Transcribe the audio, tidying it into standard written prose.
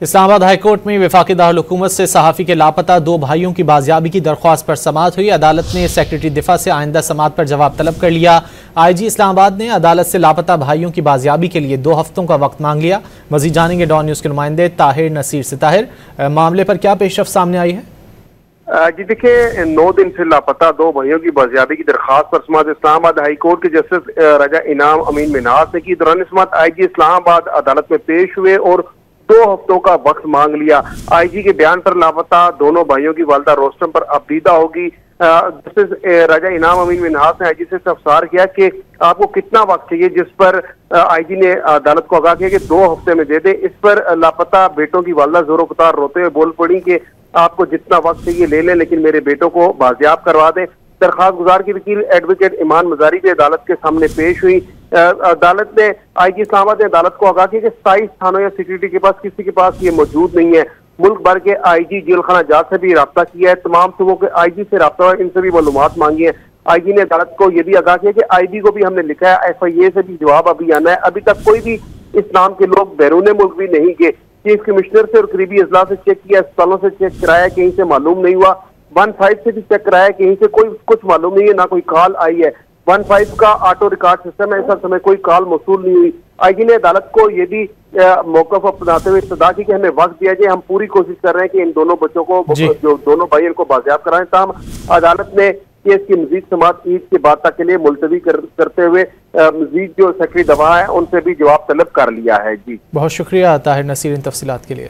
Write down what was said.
Islamabad high court में वफाकी दारुल हुकूमत से सहाफ़ी के लापता दो भाइयों की बाजियाबी की दरख्वास्त पर समाअत हुई। अदालत ने सेक्रेटरी दिफा से आइंदा समाअत पर जवाब तलब कर लिया। IG इस्लामाबाद ने अदालत से लापता भाइयों की बाजियाबी के लिए 2 हफ्तों का वक्त मांग लिया। मजीद जानेंगे डॉन न्यूज़ के नुमाइंदे ताहिर नसीर से। ताहिर, मामले पर क्या पेशरफ्त सामने आई है? जी देखिए, 9 दिन से लापता 2 भाइयों की बाजियाबी की दरखास्त पर समाअत इस्लामाबाद हाई कोर्ट के जस्टिस राजा इनाम अमीन मिन्हास ने की। दौरान समाअत IG इस्लामाबाद अदालत में पेश हुए और 2 हफ्तों का वक्त मांग लिया। IG के बयान पर लापता दोनों भाइयों की वालदा रोस्टम पर अबदीदा होगी। जस्टिस राजा इनाम अमीन मिन्हास ने IG से इस्तफसार किया कि आपको कितना वक्त चाहिए, जिस पर IG ने अदालत को आगाह किया कि 2 हफ्ते में दे दे। इस पर लापता बेटों की वालदा जोरो कतार रोते हुए बोल पड़ी कि आपको जितना वक्त चाहिए ले लें, लेकिन मेरे बेटों को बाजियाब करवा दें। दरखास्त गुजार की वकील एडवोकेट ईमान मजारी भी अदालत के सामने पेश हुई। अदालत ने IG इस्लामाबाद ने अदालत को आगाह किया कि 27 थानों या सिक्योरिटी के पास किसी के पास ये मौजूद नहीं है। मुल्क भर के IG जेल खाना जात से भी रब्ता किया है। तमाम सूबों के IG से रब्ता हुआ, इनसे भी मालूमात मांगी है। IG ने अदालत को यह भी आगाह किया कि IB को भी हमने लिखा है, FIA से भी जवाब अभी आना है। अभी तक कोई भी इस नाम के लोग बैरून मुल्क भी नहीं गए। चीफ कमिश्नर से और करीबी अजला से चेक किया, अस्पतालों से चेक कराया, कहीं से मालूम नहीं हुआ। 15 से भी चेक कराया, कहीं से कोई कुछ मालूम नहीं है, ना कोई कॉल आई है। 15 का ऑटो रिकॉर्ड सिस्टम है, ऐसा समय कोई कॉल मौसूल नहीं हुई। IG ने अदालत को ये भी मौकफ अपनाते हुए इस्तदा की कि हमें वक्त दिया जाए, हम पूरी कोशिश कर रहे हैं कि इन दोनों बच्चों को, जो दोनों भाई, इनको बाजियाब कराएं। ताहम अदालत ने केस की मजीद समाअत ईद के बाद तक के लिए मुलतवी करते हुए मजीद जो सेक्रेटरी दवा है उनसे भी जवाब तलब कर लिया है। जी, बहुत शुक्रिया ताहिर नसीर इन तफसीलात के लिए।